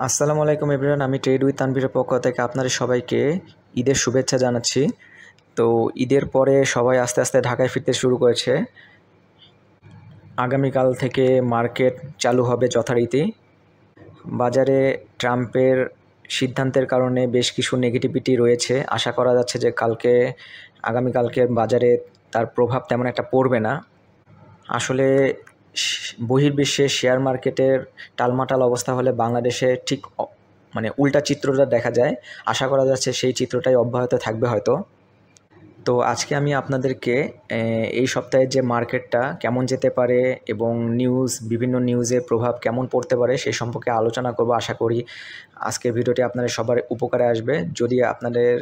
আসসালামু আলাইকুম এভরিওয়ান, আমি ট্রেড উইথ তানভীরের পক্ষ থেকে আপনাদের সবাইকে ঈদের শুভেচ্ছা জানাচ্ছি। তো ঈদের পরে সবাই আস্তে আস্তে ঢাকায় ফিরতে শুরু করেছে। আগামীকাল থেকে মার্কেট চালু হবে যথারীতি। বাজারে ট্রাম্পের সিদ্ধান্তের কারণে বেশ কিছু নেগেটিভিটি রয়েছে। আশা করা যাচ্ছে যে আগামীকালকের বাজারে তার প্রভাব তেমন একটা পড়বে না। আসলে বহির্বিশ্বে শেয়ার মার্কেটের টালমাটাল অবস্থা হলে বাংলাদেশে ঠিক মানে উল্টা চিত্রটা দেখা যায়। আশা করা যাচ্ছে সেই চিত্রটাই অব্যাহত থাকবে হয়তো। তো আজকে আমি আপনাদেরকে এই সপ্তাহে যে মার্কেটটা কেমন যেতে পারে এবং বিভিন্ন নিউজের প্রভাব কেমন পড়তে পারে সেই সম্পর্কে আলোচনা করব। আশা করি আজকের ভিডিওটি আপনাদের সবার উপকারে আসবে। যদি আপনাদের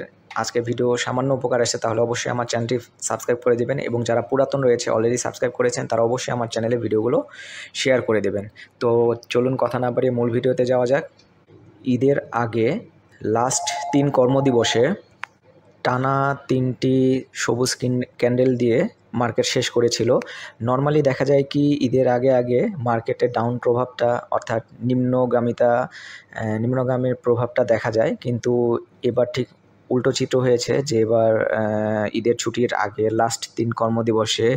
আজকের ভিডিও সামান্য উপকার আসে তাহলে অবশ্যই আমার চ্যানেলটি সাবস্ক্রাইব করে দেবেন, এবং যারা পুরাতন রয়েছে অলরেডি সাবস্ক্রাইব করেছেন তারা অবশ্যই আমার চ্যানেলে ভিডিওগুলো শেয়ার করে দেবেন। তো চলুন কথা না বাড়িয়ে মূল ভিডিওতে যাওয়া যাক। ঈদের আগে লাস্ট 3 কর্মদিবসে টানা 3টি সবুজ ক্যান্ডেল দিয়ে মার্কেট শেষ করেছিল। নর্মালি দেখা যায় কি ঈদের আগে মার্কেটে ডাউন প্রভাবটা অর্থাৎ নিম্নগামীর প্রভাবটা দেখা যায়, কিন্তু এবার ঠিক উল্টো চিত্র হয়েছে যে এবার ঈদের ছুটির আগে লাস্ট 3 কর্মদিবসে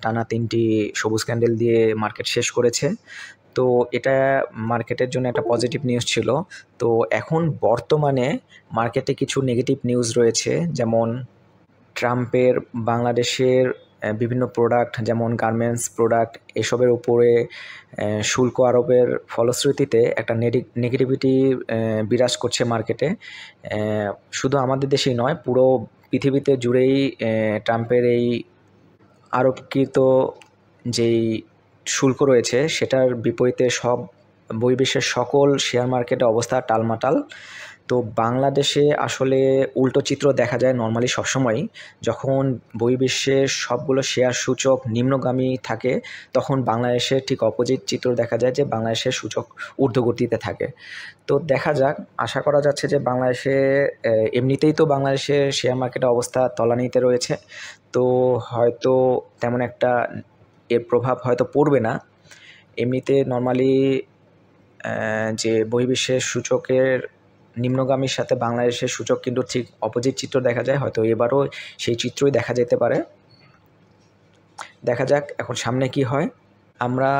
টানা 3টি সবুজ ক্যান্ডেল দিয়ে মার্কেট শেষ করেছে। তো এটা মার্কেটের জন্য একটা পজিটিভ নিউজ ছিল। তো এখন বর্তমানে মার্কেটে কিছু নেগেটিভ নিউজ রয়েছে, যেমন ট্রাম্পের বাংলাদেশের বিভিন্ন প্রোডাক্ট যেমন গার্মেন্টস প্রোডাক্ট এসবের উপরে শুল্ক আরোপের ফলশ্রুতিতে একটা নেগেটিভিটি বিরাজ করছে মার্কেটে। শুধু আমাদের দেশেই নয়, পুরো পৃথিবীতে জুড়েই ট্রাম্পের এই আরোপকৃত যেই শুল্ক রয়েছে সেটার বিপরীতে বহির্বিশ্বের সকল শেয়ার মার্কেটে অবস্থা টালমাটাল। তো বাংলাদেশে আসলে উল্টো চিত্র দেখা যায় নর্মালি সবসময়ই। যখন বহির্বিশ্বের সবগুলো শেয়ার সূচক নিম্নগামী থাকে তখন বাংলাদেশের ঠিক অপোজিট চিত্র দেখা যায়, যে বাংলাদেশের সূচক ঊর্ধ্বগতিতে থাকে। তো দেখা যাক, আশা করা যাচ্ছে যে বাংলাদেশে এমনিতেই তো বাংলাদেশের শেয়ার মার্কেটের অবস্থা তলানিতে রয়েছে, তো হয়তো তেমন একটা এর প্রভাব হয়তো পড়বে না। এমনিতে নর্মালি যে বহির্বিশ্বের সূচকের নিম্নগামীর সাথে বাংলাদেশের সূচক কিন্তু ঠিক অপোজিট চিত্র দেখা যায়, হয়তো এবারও সেই চিত্রই দেখা যেতে পারে। দেখা যাক এখন সামনে কি হয়। আমরা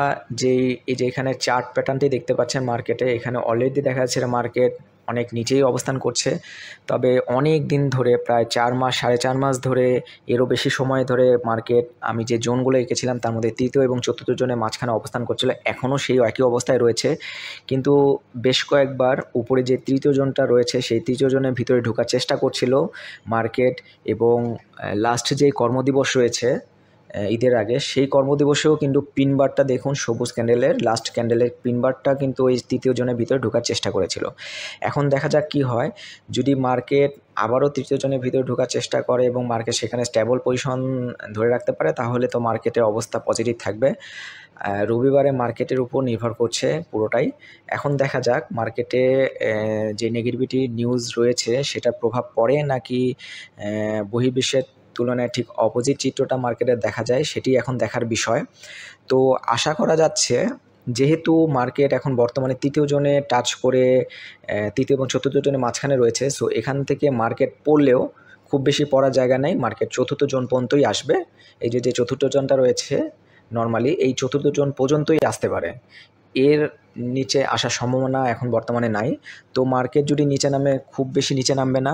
এই যে এখানে চার্ট প্যাটার্নটি দেখতে পাচ্ছেন মার্কেটে, এখানে অলরেডি দেখা যাচ্ছে মার্কেট অনেক নিচেই অবস্থান করছে। তবে অনেক দিন ধরে প্রায় 4 মাস 4.5 মাস ধরে এরও বেশি সময় ধরে মার্কেট আমি যে জোনগুলো এঁকেছিলাম তার মধ্যে তৃতীয় এবং চতুর্থ জোনের মাঝখানে অবস্থান করছিল। এখনও সেই একই অবস্থায় রয়েছে, কিন্তু বেশ কয়েকবার উপরে যে তৃতীয় জোনটা রয়েছে সেই তৃতীয় জোনের ভিতরে ঢোকার চেষ্টা করছিল মার্কেট। এবং লাস্ট যেই কর্মদিবস রয়েছে ঈদের আগে সেই কর্মদিবসেও কিন্তু পিনবারটা দেখুন, সবুজ ক্যান্ডেলের লাস্ট ক্যান্ডেলের পিনবারটা কিন্তু ওই তৃতীয় জনের ভিতরে ঢোকার চেষ্টা করেছিল। এখন দেখা যাক কি হয়। যদি মার্কেট আবারও তৃতীয় জনের ভিতরে ঢোকার চেষ্টা করে এবং মার্কেট সেখানে স্টেবল পজিশন ধরে রাখতে পারে তাহলে তো মার্কেটের অবস্থা পজিটিভ থাকবে। রবিবারে মার্কেটের উপর নির্ভর করছে পুরোটাই। এখন দেখা যাক মার্কেটে যে নেগেটিভিটি নিউজ রয়েছে সেটার প্রভাব পড়ে নাকি বহির্বিশ্বের তুলনায় ঠিক অপোজিট চিত্রটা মার্কেটে দেখা যায়, সেটি এখন দেখার বিষয়। তো আশা করা যাচ্ছে যেহেতু মার্কেট এখন বর্তমানে তৃতীয় জোনে টাচ করে তৃতীয় এবং চতুর্থ জোনের মাঝখানে রয়েছে, সো এখান থেকে মার্কেট পড়লেও খুব বেশি পড়ার জায়গা নেই, মার্কেট চতুর্থ জোন পর্যন্তই আসবে। এই যে চতুর্থ জোনটা রয়েছে নর্মালি এই চতুর্থ জোন পর্যন্তই আসতে পারে, এর নিচে আসার সম্ভাবনা এখন বর্তমানে নাই। তো মার্কেট যদি নিচে নামে খুব বেশি নিচে নামবে না,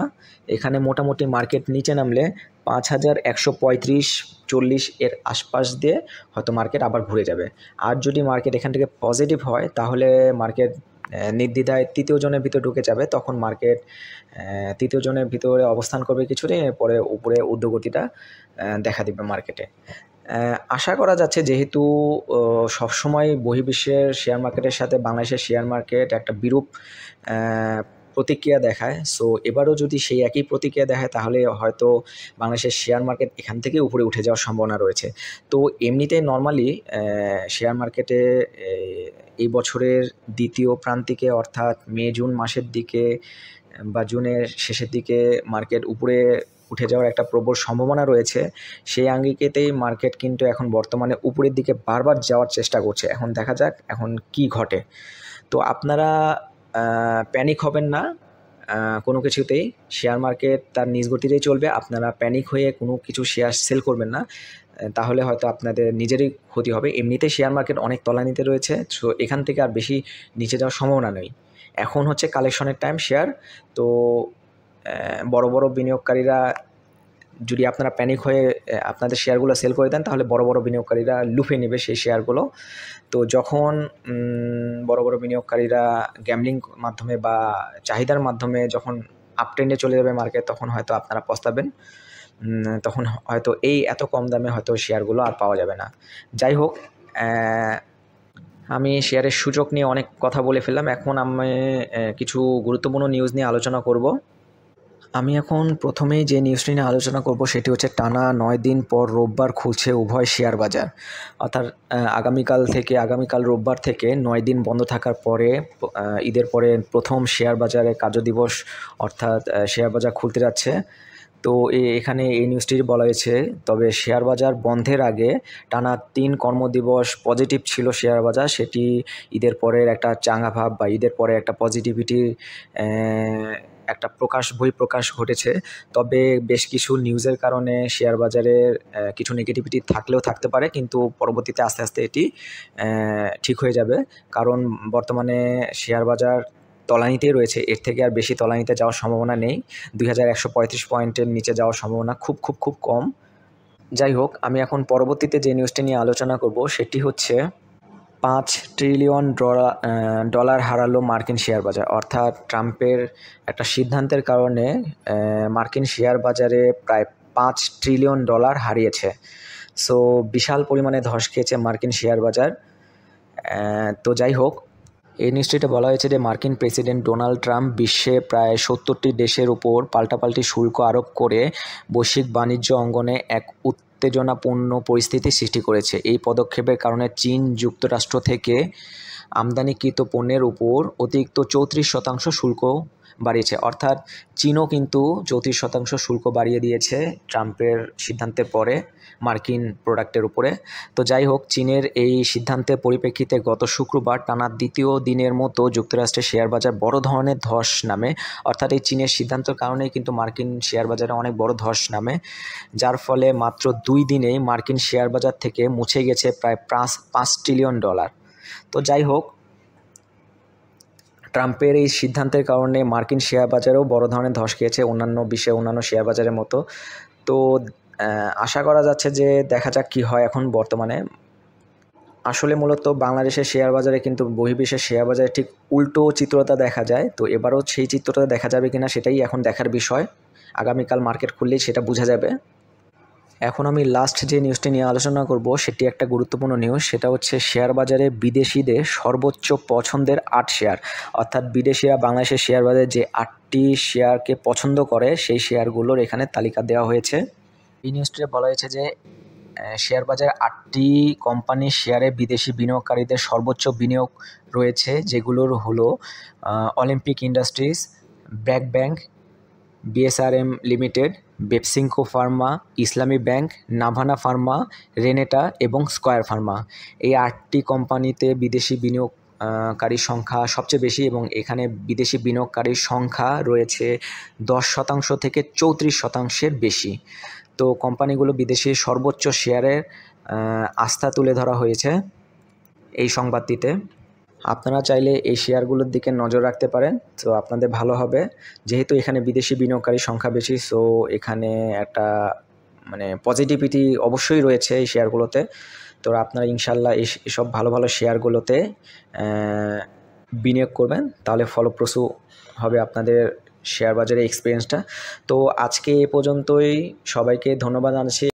এখানে মোটামুটি মার্কেট নিচে নামলে 5135-40 এর আশপাশ দিয়ে হয়তো মার্কেট আবার ঘুরে যাবে। আর যদি মার্কেট এখান থেকে পজিটিভ হয় তাহলে মার্কেট নির্দ্বিধায় তৃতীয় জোনের ভিতরে ঢুকে যাবে। তখন মার্কেট তৃতীয় জোনের ভিতরে অবস্থান করবে কিছুদিন, এরপরে উপরে ঊর্ধ্বগতিটা দেখা দিবে মার্কেটে। আশা করা যাচ্ছে যেহেতু সবসময় বহির্বিশ্বের শেয়ার মার্কেটের সাথে বাংলাদেশের শেয়ার মার্কেট একটা বিরূপ প্রতিক্রিয়া দেখায়, সো এবারও যদি সেই একই প্রতিক্রিয়া দেখায় তাহলে হয়তো বাংলাদেশের শেয়ার মার্কেট এখান থেকে উপরে উঠে যাওয়ার সম্ভাবনা রয়েছে। তো এমনিতেই নর্মালি শেয়ার মার্কেটে এই বছরের দ্বিতীয় প্রান্তিকে অর্থাৎ মে জুন মাসের দিকে বা জুনের শেষের দিকে মার্কেট উপরে উঠে যাওয়ার একটা প্রবল সম্ভাবনা রয়েছে। সেই আঙ্গিকেতেই মার্কেট কিন্তু এখন বর্তমানে উপরের দিকে বারবার যাওয়ার চেষ্টা করছে। এখন দেখা যাক এখন কি ঘটে। তো আপনারা প্যানিক হবেন না কোনো কিছুতেই। শেয়ার মার্কেট তার নিজ গতিতেই চলবে। আপনারা প্যানিক হয়ে কোনো কিছু শেয়ার সেল করবেন না, তাহলে হয়তো আপনাদের নিজেরই ক্ষতি হবে। এমনিতেই শেয়ার মার্কেট অনেক তলানিতে রয়েছে, সো এখান থেকে আর বেশি নিচে যাওয়ার সম্ভাবনা নেই। এখন হচ্ছে কালেকশনের টাইম শেয়ার। তো বড় বড় বিনিয়োগকারীরা যদি আপনারা প্যানিক হয়ে আপনাদের শেয়ারগুলো সেল করে দেন, তাহলে বড় বড় বিনিয়োগকারীরা লুফে নেবে সেই শেয়ারগুলো। তো যখন বড় বড় বিনিয়োগকারীরা গ্যাম্বলিং মাধ্যমে বা চাহিদার মাধ্যমে যখন আপ ট্রেন্ডে চলে যাবে মার্কেট, তখন হয়তো আপনারা পস্তাবেন। তখন হয়তো এই এত কম দামে হয়তো শেয়ারগুলো আর পাওয়া যাবে না। যাই হোক, আমি শেয়ারের সূচক নিয়ে অনেক কথা বলে ফেললাম। এখন আমি কিছু গুরুত্বপূর্ণ নিউজ নিয়ে আলোচনা করব। আমি এখন প্রথমেই যে নিউজটি নিয়ে আলোচনা করব সেটি হচ্ছে টানা 9 দিন পর রোববার খুলছে উভয় শেয়ার বাজার। অর্থাৎ আগামীকাল রোববার থেকে 9 দিন বন্ধ থাকার পরে ঈদের পরে প্রথম শেয়ার বাজারে কার্যদিবস, অর্থাৎ শেয়ার বাজার খুলতে যাচ্ছে। তো এখানে এই নিউজটি বলা হয়েছে। তবে শেয়ার বাজার বন্ধের আগে টানা 3 কর্মদিবস পজিটিভ ছিল শেয়ার বাজার, সেটি ঈদের পরের একটা চাঙ্গা ভাব বা ঈদের পরে একটা পজিটিভিটির একটা বহিঃপ্রকাশ ঘটেছে। তবে বেশ কিছু নিউজের কারণে শেয়ার বাজারের কিছু নেগেটিভিটি থাকলেও থাকতে পারে, কিন্তু পরবর্তীতে আস্তে আস্তে এটি ঠিক হয়ে যাবে। কারণ বর্তমানে শেয়ার বাজার তলানিতেই রয়েছে, এর থেকে আর বেশি তলানিতে যাওয়ার সম্ভাবনা নেই। 2135 পয়েন্টের নিচে যাওয়ার সম্ভাবনা খুব কম। যাই হোক, আমি এখন পরবর্তীতে যে নিউজটি নিয়ে আলোচনা করব সেটি হচ্ছে $5 ট্রিলিয়ন ডলার হারালো মার্কিন শেয়ার বাজার। অর্থাৎ ট্রাম্পের একটা সিদ্ধান্তের কারণে মার্কিন শেয়ার বাজারে প্রায় $5 ট্রিলিয়ন হারিয়েছে। সো বিশাল পরিমাণে ধস খেয়েছে মার্কিন শেয়ার বাজার। তো যাই হোক, এই নিউজটিতে বলা হয়েছে যে মার্কিন প্রেসিডেন্ট ডোনাল্ড ট্রাম্প বিশ্বে প্রায় 70টি দেশের উপর পাল্টাপাল্টি শুল্ক আরোপ করে বৈশ্বিক বাণিজ্য অঙ্গনে এক উত্তেজনাপূর্ণ পরিস্থিতি সৃষ্টি করেছে। এই পদক্ষেপের কারণে চীন যুক্তরাষ্ট্র থেকে আমদানিকৃত পণ্যের উপর অতিরিক্ত 34% শুল্ক বাড়িয়েছে। অর্থাৎ চীনও কিন্তু 34% শুল্ক বাড়িয়ে দিয়েছে ট্রাম্পের সিদ্ধান্তের পরে মার্কিন প্রোডাক্টের উপরে। তো যাই হোক, চীনের এই সিদ্ধান্তের পরিপ্রেক্ষিতে গত শুক্রবার টানা দ্বিতীয় দিনের মতো যুক্তরাষ্ট্রের শেয়ার বাজার বড় ধরনের ধস নামে। অর্থাৎ এই চীনের সিদ্ধান্তের কারণেই কিন্তু মার্কিন শেয়ার বাজারে অনেক বড় ধস নামে, যার ফলে মাত্র 2 দিনেই মার্কিন শেয়ার বাজার থেকে মুছে গেছে প্রায় $5 ট্রিলিয়ন। তো যাই হোক, ট্রাম্পের এই সিদ্ধান্তের কারণে মার্কিন শেয়ার বাজারেও বড় ধরনের ধস খেয়েছে বিশ্বের অন্যান্য শেয়ার বাজারের মতো। তো আশা করা যাচ্ছে যে দেখা যাক কী হয় এখন বর্তমানে। আসলে মূলত বাংলাদেশের শেয়ার বাজারে কিন্তু বহির্বিশ্বের শেয়ার বাজারে ঠিক উল্টো চিত্রতা দেখা যায়। তো এবারও সেই চিত্রটা দেখা যাবে কিনা সেটাই এখন দেখার বিষয়। আগামীকাল মার্কেট খুললেই সেটা বোঝা যাবে। এখন আমি লাস্ট যে নিউজটি নিয়ে আলোচনা করব সেটি একটা গুরুত্বপূর্ণ নিউজ। সেটা হচ্ছে শেয়ার বাজারে বিদেশিদের সর্বোচ্চ পছন্দের 8 শেয়ার। অর্থাৎ বিদেশিরা বাংলাদেশের শেয়ার বাজারে যে 8টি শেয়ারকে পছন্দ করে সেই শেয়ারগুলোর এখানে তালিকা দেওয়া হয়েছে। এই নিউজটিতে বলা হয়েছে যে শেয়ার বাজারে 8টি কোম্পানির শেয়ারে বিদেশি বিনিয়োগকারীদের সর্বোচ্চ বিনিয়োগ রয়েছে, যেগুলোর হলো Olympic industries, BRAC bank, BSRM limited, Beximco pharma, Islami bank, Navana pharma, Renata এবং স্কয়ার ফার্মা। এই 8টি কোম্পানিতে বিদেশি বিনিয়োগকারীর সংখ্যা সবচেয়ে বেশি, এবং এখানে বিদেশি বিনিয়োগকারীর সংখ্যা রয়েছে 10% থেকে 34%-এর বেশি। তো কোম্পানিগুলো বিদেশি সর্বোচ্চ শেয়ারের আস্থা তুলে ধরা হয়েছে এই সংবাদটিতে। আপনারা চাইলে এই শেয়ারগুলোর দিকে নজর রাখতে পারেন, তো আপনাদের ভালো হবে। যেহেতু এখানে বিদেশি বিনিয়োগকারীর সংখ্যা বেশি, সো এখানে একটা পজিটিভিটি অবশ্যই রয়েছে এই শেয়ারগুলোতে। তো আপনারা ইনশাল্লাহ এসব ভালো ভালো শেয়ারগুলোতে বিনিয়োগ করবেন, তাহলে ফলপ্রসূ হবে আপনাদের শেয়ার বাজারে এক্সপিরিয়েন্সটা। তো আজকে এ পর্যন্তই। সবাইকে ধন্যবাদ জানাচ্ছি।